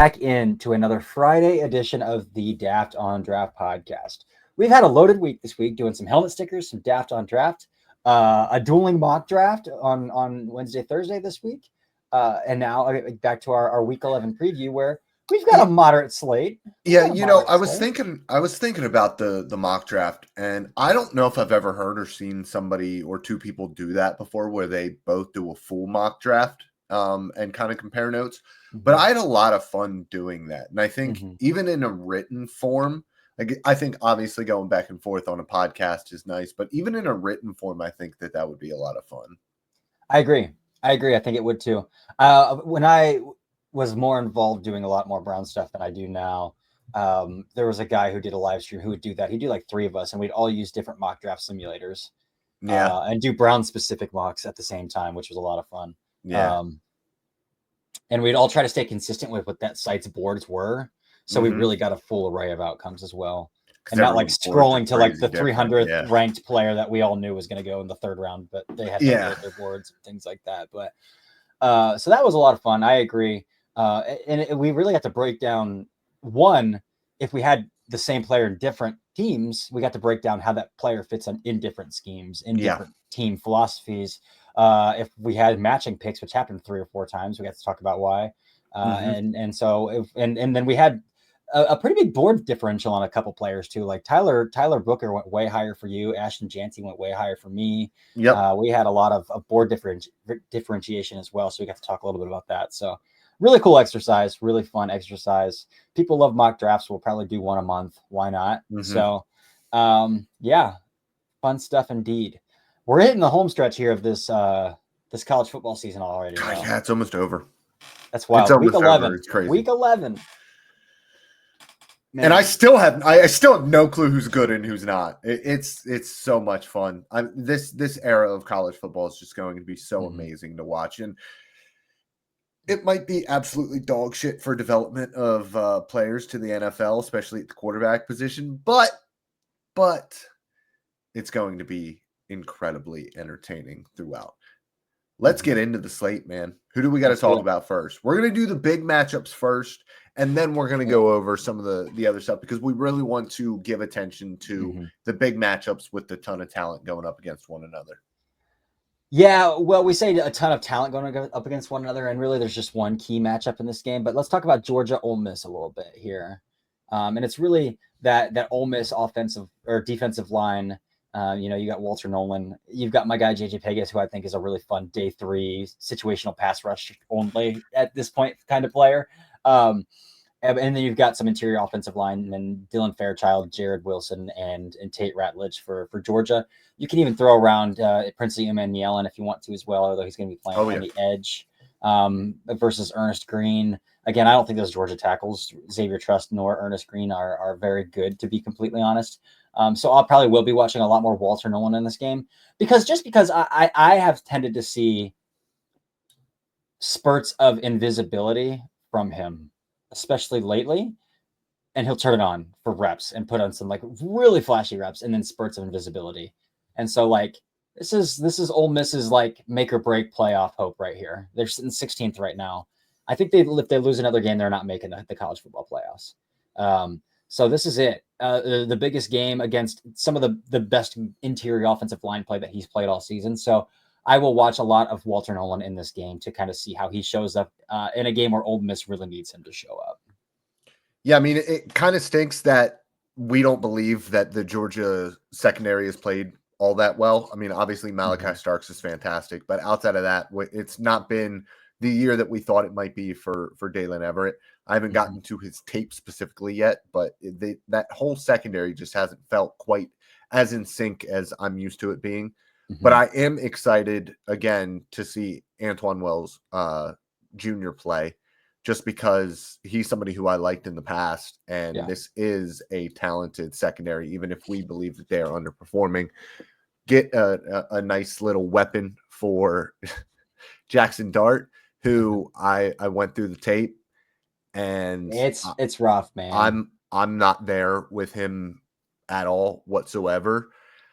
back into another Friday edition of the Daft on Draft podcast. We've had a loaded week this week, doing some helmet stickers, some Daft on Draft, a dueling mock draft on Wednesday, Thursday this week, and now back to our Week 11 preview where we've got a moderate slate. Yeah, I was thinking about the mock draft, and I don't know if I've ever heard or seen somebody or two people do that before, where they both do a full mock draft and kind of compare notes. But I had a lot of fun doing that, and I think even in a written form, like I think obviously going back and forth on a podcast is nice, but even in a written form, I think that would be a lot of fun. I agree. I think it would too. When I was more involved doing a lot more Brown stuff than I do now, there was a guy who did a live stream who would do that. He'd do like 3 of us, and we'd all use different mock draft simulators, and do Brown specific mocks at the same time, which was a lot of fun. Yeah. And we'd all try to stay consistent with what that site's boards were. So we really got a full array of outcomes as well. And not like scrolling to like the 300th ranked player that we all knew was going to go in the 3rd round, but they had to update their boards and things like that. But so that was a lot of fun. I agree. We really got to break down if we had the same player in different teams, we got to break down how that player fits in different schemes, in different team philosophies. If we had matching picks, which happened 3 or 4 times, we got to talk about why. And then we had a pretty big board differential on a couple players too. Like Tyler Booker went way higher for you. Ashton Janty went way higher for me. Yep. We had a lot of board differentiation as well. So we got to talk a little bit about that. So really cool exercise, really fun exercise. People love mock drafts. We'll probably do 1 a month. Why not? So fun stuff indeed. We're hitting the home stretch here of this college football season already. Yeah, it's almost over. That's wild. It's Week 11. Over. It's crazy. Week 11. Man. And I still have no clue who's good and who's not. It's so much fun. This era of college football is just going to be so amazing to watch, and it might be absolutely dog shit for development of players to the NFL, especially at the quarterback position. But it's going to be incredibly entertaining throughout. Let's get into the slate, man. Who do we got to talk about first? We're going to do the big matchups first, and then we're going to go over some of the other stuff because we really want to give attention to the big matchups with a ton of talent going up against one another. Yeah, well, we say a ton of talent going up against one another, and really there's just one key matchup in this game. But let's talk about Georgia Ole Miss a little bit here. And it's really that Ole Miss offensive or defensive line. You got Walter Nolan. You've got my guy, JJ Pegas, who I think is a really fun day 3 situational pass rush only at this point kind of player. And then you've got some interior offensive line and Dylan Fairchild, Jared Wilson, and Tate Ratledge for Georgia. You can even throw around Princey Emmanuel if you want to as well, although he's going to be playing on the edge versus Ernest Green. Again, I don't think those Georgia tackles, Xavier Trust nor Ernest Green, are very good, to be completely honest. So I probably will be watching a lot more Walter Nolan in this game because I have tended to see spurts of invisibility from him, especially lately, and he'll turn it on for reps and put on some like really flashy reps and then spurts of invisibility. And so like this is Ole Miss's like make or break playoff hope right here. They're sitting 16th right now. I think if they lose another game, they're not making the college football playoffs. So this is it. The biggest game against some of the best interior offensive line play that he's played all season. So I will watch a lot of Walter Nolan in this game to kind of see how he shows up in a game where Ole Miss really needs him to show up. Yeah, I mean, it kind of stinks that we don't believe that the Georgia secondary has played all that well. I mean, obviously Malachi Starks is fantastic, but outside of that, it's not been the year that we thought it might be for Dalen Everett. I haven't gotten to his tape specifically yet, but that whole secondary just hasn't felt quite as in sync as I'm used to it being. But I am excited again to see Antoine Wells Jr. play, just because he's somebody who I liked in the past, and this is a talented secondary, even if we believe that they are underperforming. Get a nice little weapon for Jackson Dart, who I went through the tape, and it's rough, man. I'm not there with him at all whatsoever.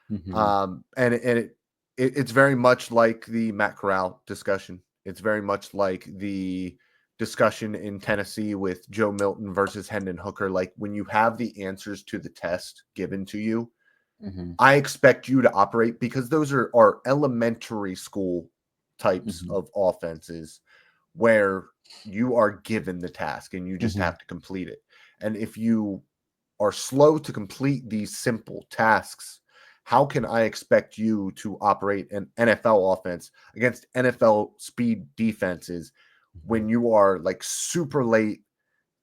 And it's very much like the Matt Corral discussion. It's very much like the discussion in Tennessee with Joe Milton versus Hendon Hooker. Like when you have the answers to the test given to you, I expect you to operate because those are elementary school types of offenses where you are given the task and you just have to complete it. And if you are slow to complete these simple tasks, how can I expect you to operate an NFL offense against NFL speed defenses when you are like super late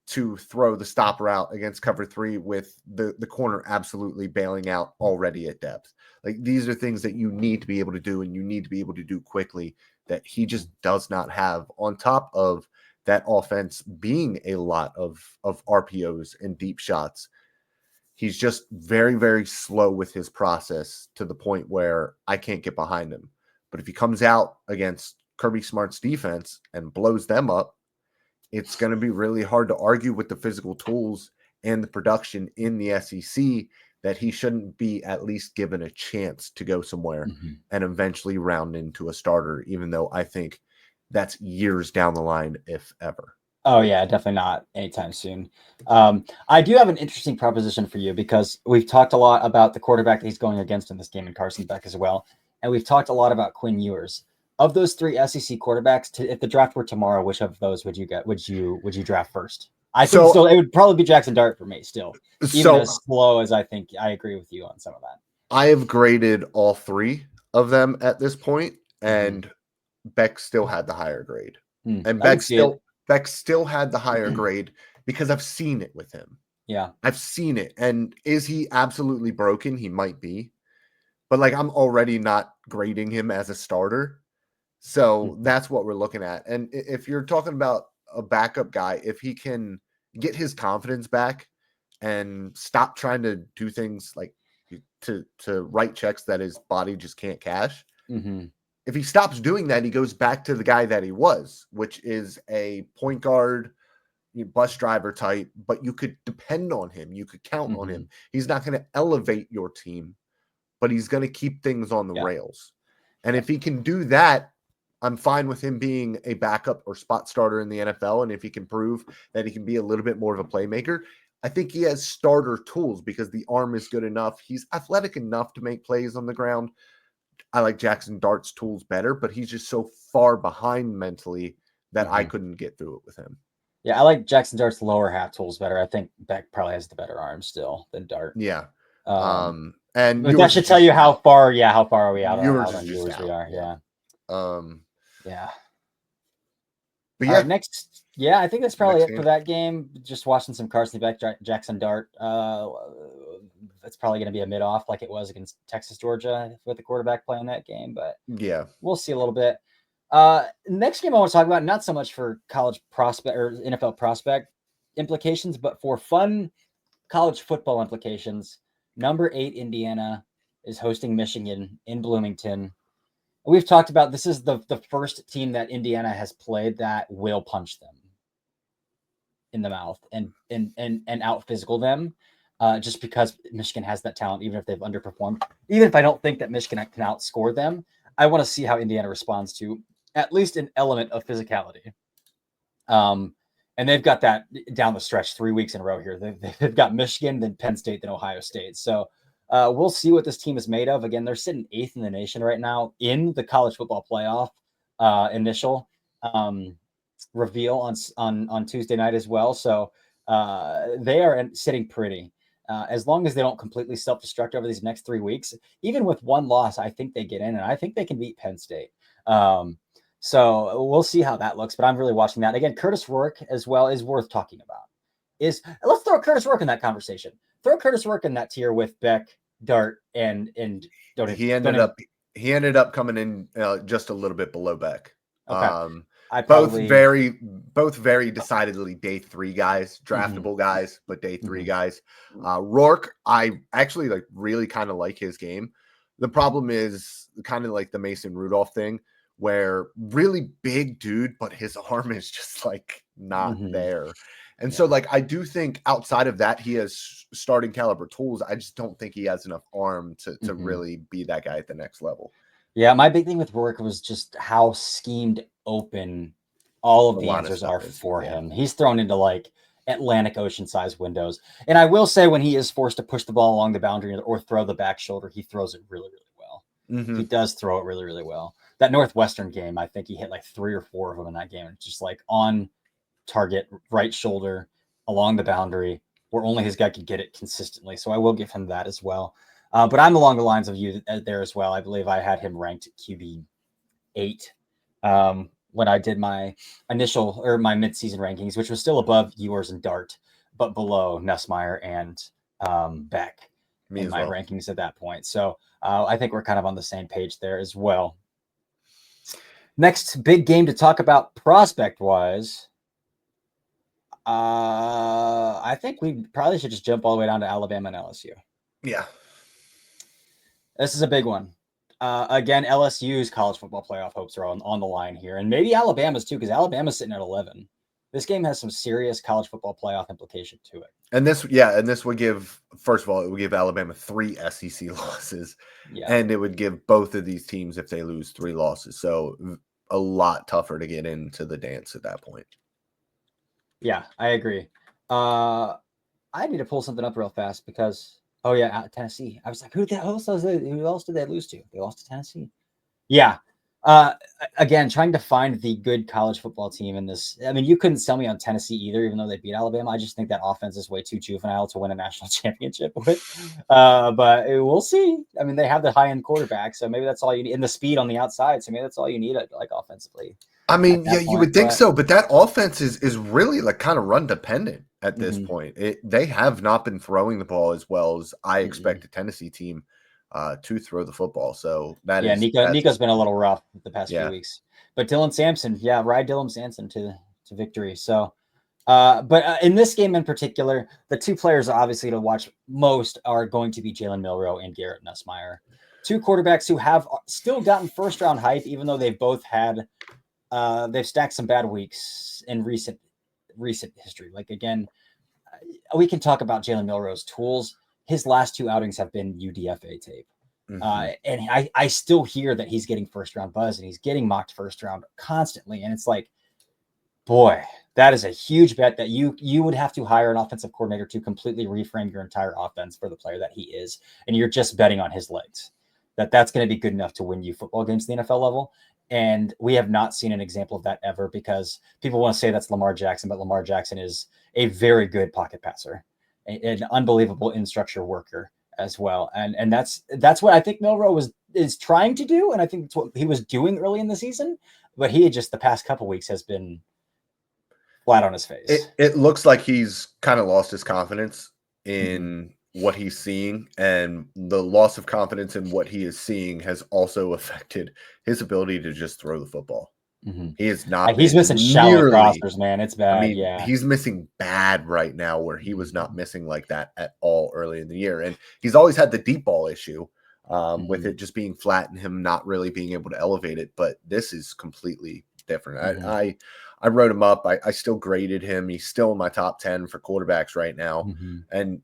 to throw the stop route against cover 3 with the corner absolutely bailing out already at depth? Like these are things that you need to be able to do and you need to be able to do quickly that he just does not have, on top of that offense being a lot of RPOs and deep shots. He's just very, very slow with his process to the point where I can't get behind him. But if he comes out against Kirby Smart's defense and blows them up, it's going to be really hard to argue with the physical tools and the production in the SEC that he shouldn't be at least given a chance to go somewhere and eventually round into a starter, even though I think that's years down the line, if ever. Oh yeah, definitely not anytime soon. I do have an interesting proposition for you because we've talked a lot about the quarterback that he's going against in this game, and Carson Beck as well, and we've talked a lot about Quinn Ewers. Of those 3 SEC quarterbacks, if the draft were tomorrow, which of those would you get? Would you draft first? I think still it would probably be Jackson Dart for me. Still, even as slow as I think, I agree with you on some of that. I have graded all 3 of them at this point, and Beck still had the higher grade, and Beck still had the higher grade because I've seen it with him. Yeah. I've seen it. And is he absolutely broken? He might be. But like I'm already not grading him as a starter. So that's what we're looking at. And if you're talking about a backup guy, if he can get his confidence back and stop trying to do things like to write checks that his body just can't cash. If he stops doing that, he goes back to the guy that he was, which is a point guard, bus driver type, but you could depend on him. You could count on him. He's not going to elevate your team, but he's going to keep things on the rails. And if he can do that, I'm fine with him being a backup or spot starter in the NFL. And if he can prove that he can be a little bit more of a playmaker, I think he has starter tools because the arm is good enough. He's athletic enough to make plays on the ground. I like Jackson Dart's tools better, but he's just so far behind mentally that I couldn't get through it with him. Yeah, I like Jackson Dart's lower half tools better. I think Beck probably has the better arm still than Dart. Yeah. And that should tell you how far are we out on Ewers we are. Yeah. Yeah. But yeah, next. Yeah, I think that's probably it for that game. Just watching some Carson Beck, Jackson Dart. That's probably going to be a mid-off like it was against Texas, Georgia with the quarterback playing that game. But yeah, we'll see a little bit. Next game I want to talk about, not so much for college prospect or NFL prospect implications, but for fun college football implications. Number 8 Indiana is hosting Michigan in Bloomington. We've talked about this is the first team that Indiana has played that will punch them in the mouth and out physical them, just because Michigan has that talent, even if they've underperformed. Even if I don't think that Michigan can outscore them, I want to see how Indiana responds to at least an element of physicality. And they've got that down the stretch 3 weeks in a row here. They've got Michigan, then Penn State, then Ohio State. So we'll see what this team is made of. Again, they're sitting 8th in the nation right now in the college football playoff initial reveal on Tuesday night as well. So they are sitting pretty. As long as they don't completely self-destruct over these next 3 weeks, even with one loss, I think they get in, and I think they can beat Penn State. So we'll see how that looks, but I'm really watching that. Again, Curtis Rourke as well is worth talking about. Let's throw Curtis Rourke in that conversation. Throw Curtis Rourke in that tier with Beck, Dart, and he ended up coming in just a little bit below Beck. Okay. Both very decidedly day 3 guys, draftable guys, but day 3 guys. Rourke, I actually really kind of like his game. The problem is kind of like the Mason Rudolph thing, where really big dude, but his arm is just not there. And so I do think outside of that, he has starting caliber tools. I just don't think he has enough arm to really be that guy at the next level. Yeah, my big thing with Rourke was just how schemed open all of A the lot of answers are stuff is, for yeah. him. He's thrown into like Atlantic Ocean size windows. And I will say when he is forced to push the ball along the boundary or throw the back shoulder, he throws it really, really well. Mm-hmm. He does throw it really, really well. That Northwestern game, I think he hit like 3 or 4 of them in that game. It's just like on target, right shoulder, along the boundary, where only his guy could get it consistently. So I will give him that as well. But I'm along the lines of you there as well. I believe I had him ranked QB 8 when I did my initial or my midseason rankings, which was still above yours and Dart, but below Nussmeier and Beck Me in as my well. rankings at that point. So I think we're kind of on the same page there as well. Next big game to talk about prospect wise. I think we probably should just jump all the way down to Alabama and LSU. Yeah. This is a big one. Again, LSU's college football playoff hopes are on the line here, and maybe Alabama's too, because Alabama's sitting at 11. This game has some serious college football playoff implication to it. And this would give, first of all, it would give Alabama 3 SEC losses, and it would give both of these teams, if they lose, 3 losses. So a lot tougher to get into the dance at that point. Yeah, I agree. I need to pull something up real fast because Tennessee. I was like, who else did they lose to? They lost to Tennessee. Yeah. Again, trying to find the good college football team in this. I mean, you couldn't sell me on Tennessee either, even though they beat Alabama. I just think that offense is way too juvenile to win a national championship with. But we'll see. I mean, they have the high end quarterback, so maybe that's all you need, and the speed on the outside. So maybe that's all you need, like offensively. I mean, yeah, you would think so, but that offense is really like kind of run dependent at this point. They have not been throwing the ball as well as I expect a Tennessee team to throw the football. So Nico's been a little rough the past few weeks, but Dylan Sampson, ride Dylan Sampson to victory. So, but in this game in particular, the 2 players obviously to watch most are going to be Jalen Milroe and Garrett Nussmeier, 2 quarterbacks who have still gotten first round hype, even though they've both had they've stacked some bad weeks in recent history. Like again, we can talk about Jalen Milroe's tools. His last 2 outings have been UDFA tape. And I still hear that he's getting first round buzz and he's getting mocked first round constantly. And it's like, boy, that is a huge bet that you would have to hire an offensive coordinator to completely reframe your entire offense for the player that he is. And you're just betting on his legs, that's going to be good enough to win you football games at the NFL level. And we have not seen an example of that ever, because people want to say that's Lamar Jackson, but Lamar Jackson is a very good pocket passer, an unbelievable in structure worker as well. And that's what I think Milroe is trying to do. And I think that's what he was doing early in the season, but he had just the past couple weeks has been flat on his face. It looks like he's kind of lost his confidence in what he's seeing, and the loss of confidence in what he is seeing has also affected his ability to just throw the football. He is not. He's missing shallow crossers, man. It's bad. I mean, he's missing bad right now, where he was not missing like that at all early in the year. And he's always had the deep ball issue with it just being flat and him not really being able to elevate it. But this is completely different. I wrote him up. I still graded him. He's still in my top 10 for quarterbacks right now. And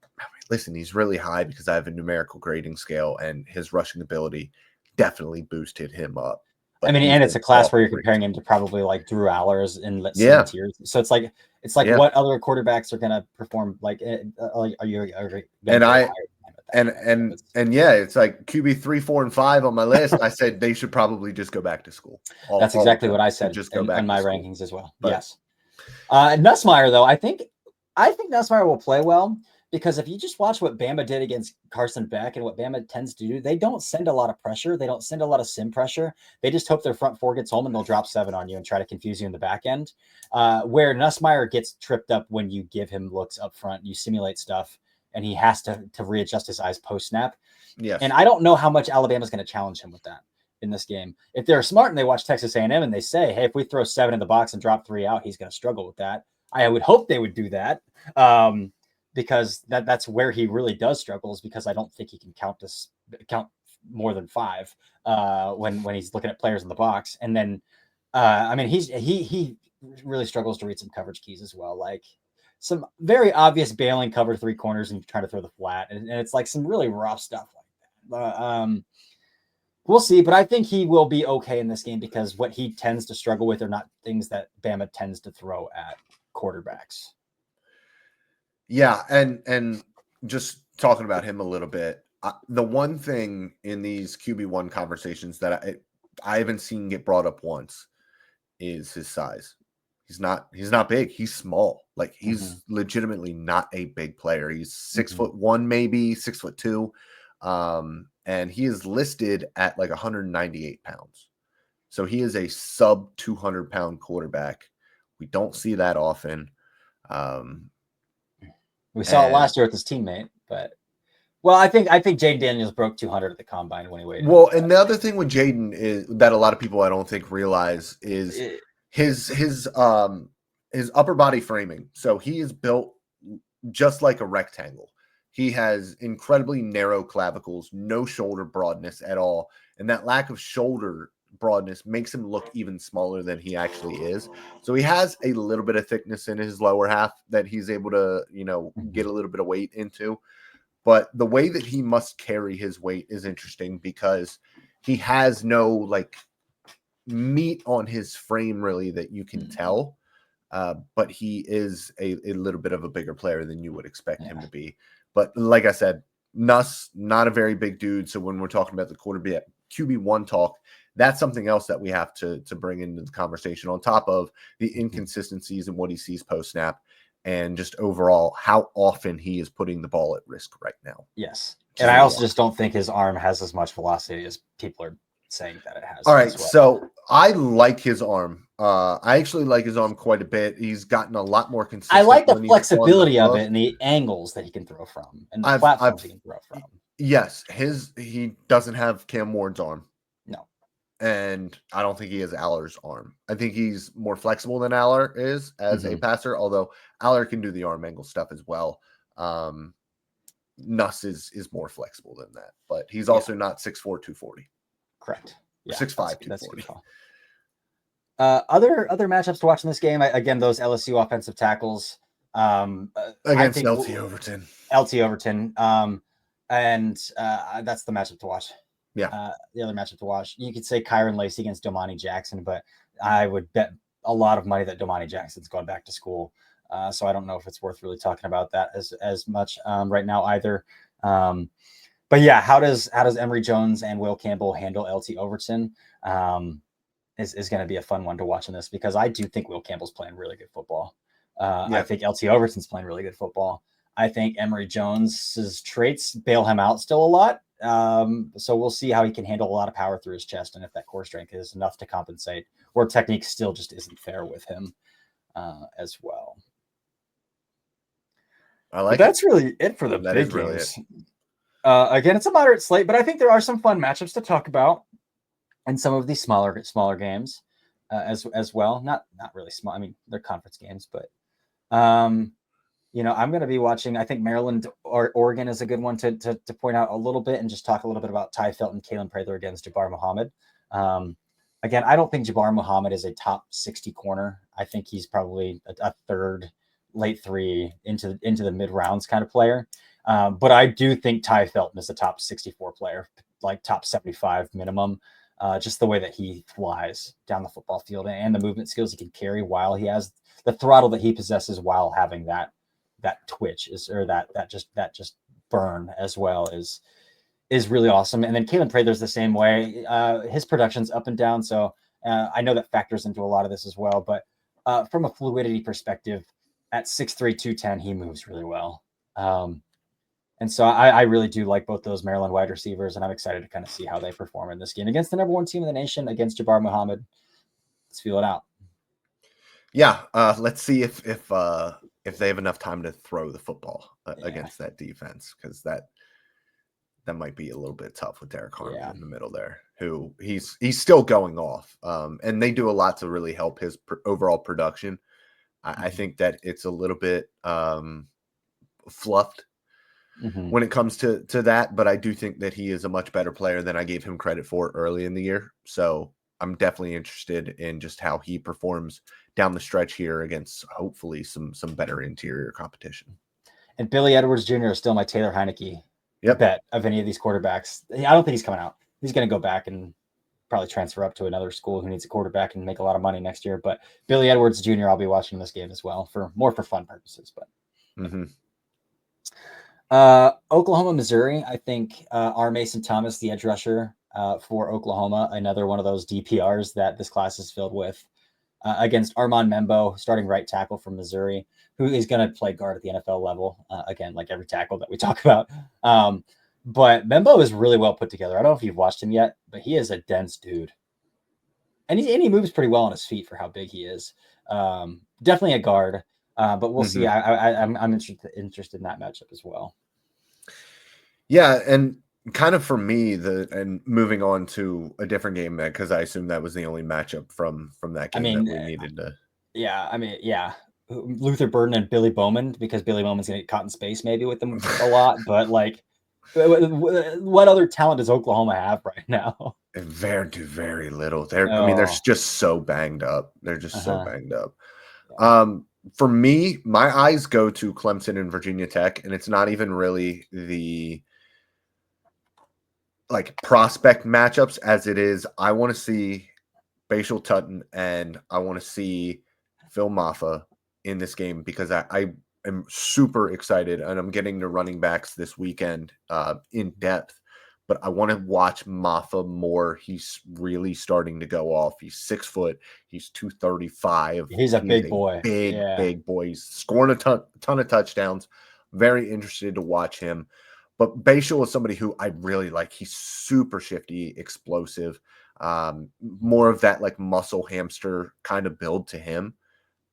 listen, he's really high because I have a numerical grading scale, and his rushing ability definitely boosted him up. But I mean, and it's a class where you're comparing him to probably like Drew Allers in same tiers. So it's like what other quarterbacks are going to perform? Like, are you? And yeah, it's like QB 3, 4, and 5 on my list. I said they should probably just go back to school. That's exactly what I said. Just go back in my rankings as well. But, yes. Nussmeier, though, I think Nussmeier will play well, because if you just watch what Bama did against Carson Beck and what Bama tends to do, they don't send a lot of pressure. They don't send a lot of sim pressure. They just hope their front 4 gets home and they'll drop 7 on you and try to confuse you in the back end. Where Nussmeier gets tripped up when you give him looks up front, you simulate stuff, and he has to readjust his eyes post snap. Yes. And I don't know how much Alabama's going to challenge him with that in this game. If they're smart and they watch Texas A&M and they say, hey, if we throw 7 in the box and drop 3 out, he's going to struggle with that. I would hope they would do that. Because that's where he really does struggle, is because I don't think he can count more than 5 when he's looking at players in the box. And then I mean, he really struggles to read some coverage keys as well, like some very obvious bailing cover 3 corners and trying to throw the flat, and it's like some really rough stuff like that. We'll see, but I think he will be okay in this game because what he tends to struggle with are not things that Bama tends to throw at quarterbacks. Yeah, and just talking about him a little bit, the one thing in these QB1 conversations that I haven't seen get brought up once is his size. He's not big. He's small. Like he's legitimately not a big player. He's 6'1", maybe 6'2", and he is listed at like 198 pounds. So he is a sub 200-pound quarterback. We don't see that often. We saw it last year with his teammate, but I think Jaden Daniels broke 200 at the combine when he weighed. Well, and the other thing with Jaden is that a lot of people I don't think realize is his upper body framing. So he is built just like a rectangle. He has incredibly narrow clavicles, no shoulder broadness at all, and that lack of shoulder broadness makes him look even smaller than he actually is. So he has a little bit of thickness in his lower half that he's able to, get a little bit of weight into. But the way that he must carry his weight is interesting because he has no like meat on his frame really that you can tell. But he is a little bit of a bigger player than you would expect him to be. But like I said, Nuss, not a very big dude. So when we're talking about the quarterback QB1 talk, that's something else that we have to bring into the conversation on top of the inconsistencies in what he sees post-snap and just overall how often he is putting the ball at risk right now. Yes. And I also just don't think his arm has as much velocity as people are saying that it has. All right, so I like his arm. I actually like his arm quite a bit. He's gotten a lot more consistent. I like the flexibility of it and the angles that he can throw from and the platforms he can throw from. Yes, he doesn't have Cam Ward's arm. No. And I don't think he has Aller's arm. I think he's more flexible than Aller is as a passer, although Aller can do the arm angle stuff as well. Nuss is more flexible than that, but he's also not 6'4", 240. Correct. Yeah, 6'5", 240. Other matchups to watch in this game, again, those LSU offensive tackles. Against LT Overton. LT Overton. And that's the matchup to watch. Yeah. The other matchup to watch. You could say Kyron Lacey against Domani Jackson, but I would bet a lot of money that Domani Jackson's going back to school. So I don't know if it's worth really talking about that as much right now either. But yeah, how does Emory Jones and Will Campbell handle LT Overton? Is going to be a fun one to watch in this because I do think Will Campbell's playing really good football. I think LT Overton's playing really good football. I think Emory Jones's traits bail him out still a lot. So we'll see how he can handle a lot of power through his chest and if that core strength is enough to compensate or technique still just isn't there with him as well. That's really it for the big games. Again, it's a moderate slate, but I think there are some fun matchups to talk about in some of these smaller games as well. Not really small. I mean, they're conference games, but I'm going to be watching. I think Maryland or Oregon is a good one to point out a little bit and just talk a little bit about Ty Felton, Kalen Prather against Jabbar Muhammad. Again, I don't think Jabbar Muhammad is a top 60 corner. I think he's probably a third, late three into the mid rounds kind of player. But I do think Ty Felton is a top 64 player, like top 75 minimum. Just the way that he flies down the football field and the movement skills he can carry while he has the throttle that he possesses while having that twitch that just burn as well is really awesome. And then Kalen Prather's the same way. His production's up and down. So I know that factors into a lot of this as well, but from a fluidity perspective at 6'3", 210, he moves really well. And so I really do like both those Maryland wide receivers, and I'm excited to kind of see how they perform in this game against the number one team in the nation, against Jabbar Muhammad. Let's feel it out. Yeah, let's see if they have enough time to throw the football against that defense, because that might be a little bit tough with Derek Harmon in the middle there, who he's still going off, and they do a lot to really help his overall production. I think that it's a little bit fluffed when it comes to that, but I do think that he is a much better player than I gave him credit for early in the year. So I'm definitely interested in just how he performs down the stretch here against hopefully some better interior competition. And Billy Edwards Jr. is still my Taylor Heineke bet of any of these quarterbacks. I don't think he's coming out. he's going to go back and probably transfer up to another school who needs a quarterback and make a lot of money next year. But Billy Edwards Jr., I'll be watching this game as well for fun purposes. But Oklahoma, Missouri, I think R. Mason Thomas, the edge rusher for Oklahoma, another one of those DPRs that this class is filled with, against Armand Membo, starting right tackle from Missouri, who is going to play guard at the NFL level. Again, like every tackle that we talk about. But Membo is really well put together. I don't know if you've watched him yet, but he is a dense dude. And he moves pretty well on his feet for how big he is. Definitely a guard, but we'll see. I'm interested in that matchup as well. Yeah, and kind of for me, and moving on to a different game, because I assume that was the only matchup from that game that we needed to. Yeah. Luther Burden and Billy Bowman, because Billy Bowman's going to get caught in space maybe with them a lot, but like, what other talent does Oklahoma have right now? Very little. I mean, they're just so banged up. They're just so banged up. Yeah. For me, my eyes go to Clemson and Virginia Tech, and it's not even really the like prospect matchups as it is. I want to see Bashal Tutton and I want to see Phil Maffa in this game because I am super excited, and I'm getting to running backs this weekend in depth. But I want to watch Maffa more. He's really starting to go off. He's 6 foot. He's 235. He's a big boy. Big boy. He's scoring a ton of touchdowns. Very interested to watch him. But Bashal is somebody who I really like. He's super shifty, explosive. More of that like muscle hamster kind of build to him.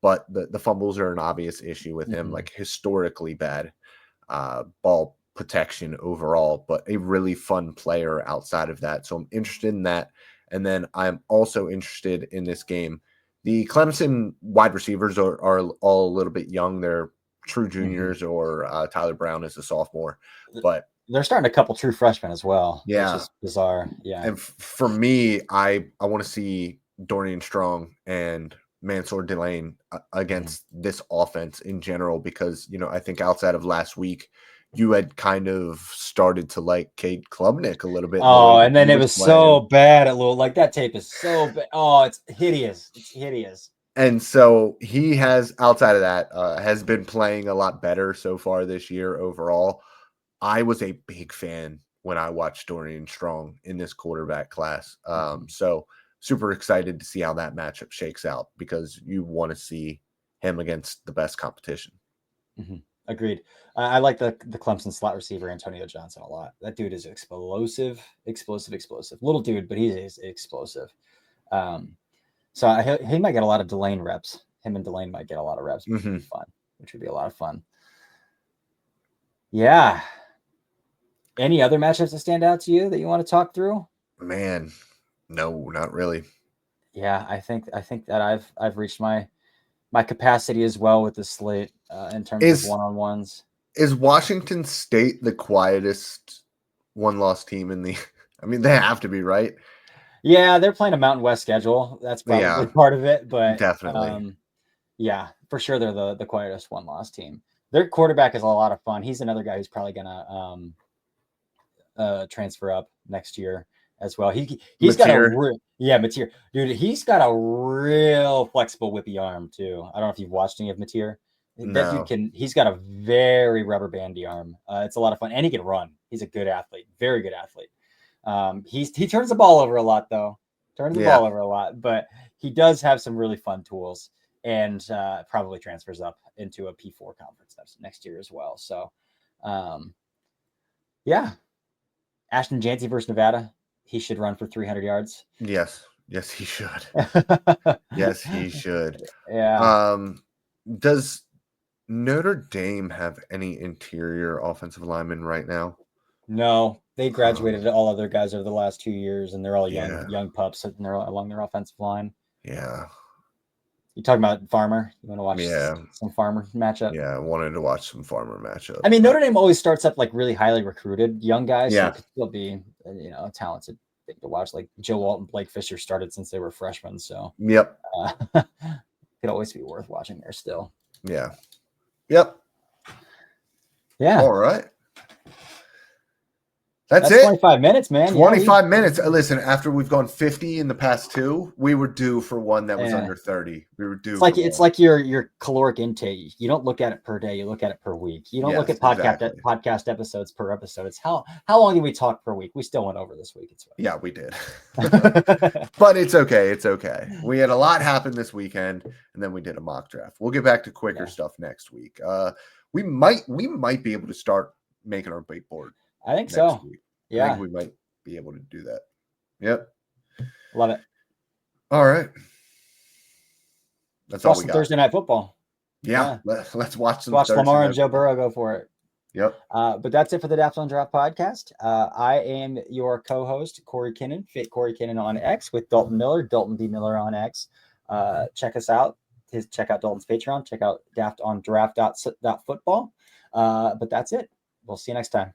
But the fumbles are an obvious issue with him, like historically bad ball protection overall, but a really fun player outside of that. So I'm interested in that. And then I'm also interested in this game. The Clemson wide receivers are all a little bit young. They're true juniors, or Tyler Brown is a sophomore, but they're starting a couple true freshmen as well. Yeah. Which is bizarre. Yeah. And for me, I want to see Dorian Strong and Mansour Delane against this offense in general, because, I think outside of last week, you had kind of started to like Cade Klubnik a little bit. Oh, and then it was so bad at Louisville. Like, that tape is so bad. Oh, it's hideous. It's hideous. And so he has, outside of that, has been playing a lot better so far this year overall. I was a big fan when I watched Dorian Strong in this quarterback class. So super excited to see how that matchup shakes out, because you want to see him against the best competition. Agreed. I like the Clemson slot receiver Antonio Johnson a lot. That dude is explosive. Little dude, but he is explosive. So he might get a lot of Delane reps. Him and Delane might get a lot of reps, which would be fun. Which would be a lot of fun. Yeah. Any other matchups that stand out to you that you want to talk through? Man, no, not really. Yeah, I think that I've reached my capacity as well with the slate in terms of one-on-ones. Is Washington State the quietest one-loss team in the? I mean, they have to be, right? Yeah, they're playing a Mountain West schedule. That's probably part of it, but definitely. Yeah, for sure they're the quietest one-loss team. Their quarterback is a lot of fun. He's another guy who's probably gonna transfer up next year as well. He's Mateer. Got Mateer, dude. He's got a real flexible whippy arm too. I don't know if you've watched any of Mateer. That dude he's got a very rubber bandy arm. It's a lot of fun, and he can run. He's a good athlete, very good athlete. He turns the ball over a lot though. Ball over a lot, but he does have some really fun tools, and probably transfers up into a P4 conference next year as well. So, yeah. Ashton Janty versus Nevada. He should run for 300 yards. Yes, he should. Yes, he should. Yeah. Does Notre Dame have any interior offensive linemen right now? No, they graduated all other guys over the last 2 years, and they're all young pups sitting there along their offensive line. Yeah. You talking about Farmer? You want to watch some Farmer matchup? Yeah, I wanted to watch some Farmer matchup. I mean, Notre Dame always starts up like really highly recruited young guys. Yeah. So it could still be, a talented thing to watch. Like Joe Walton, Blake Fisher started since they were freshmen. So, yep. Could always be worth watching there still. Yeah. Yep. Yeah. All right. That's 25 minutes, man. 25 minutes. Listen, after we've gone 50 in the past 2, we were due for one that was under 30. We were due. It's like your caloric intake. You don't look at it per day. You look at it per week. You don't look at podcast episodes per episode. It's how long did we talk per week? We still went over this week. Yeah, we did. But it's okay. It's okay. We had a lot happen this weekend, and then we did a mock draft. We'll get back to quicker stuff next week. We might be able to start making our big board. I think so. Week. Yeah, I think we might be able to do that. Yep. Love it. All right. That's all we got. Thursday night football. Yeah. Let's watch some. Watch Lamar and Joe Burrow go for it. Yep. But that's it for the Daft on Draft podcast. I am your co-host, Cory Kinnan, Fit Cory Kinnan on X, with Dalton Miller, Dalton D. Miller on X. Check us out. Check out Dalton's Patreon. Check out daftondraft.football. But that's it. We'll see you next time.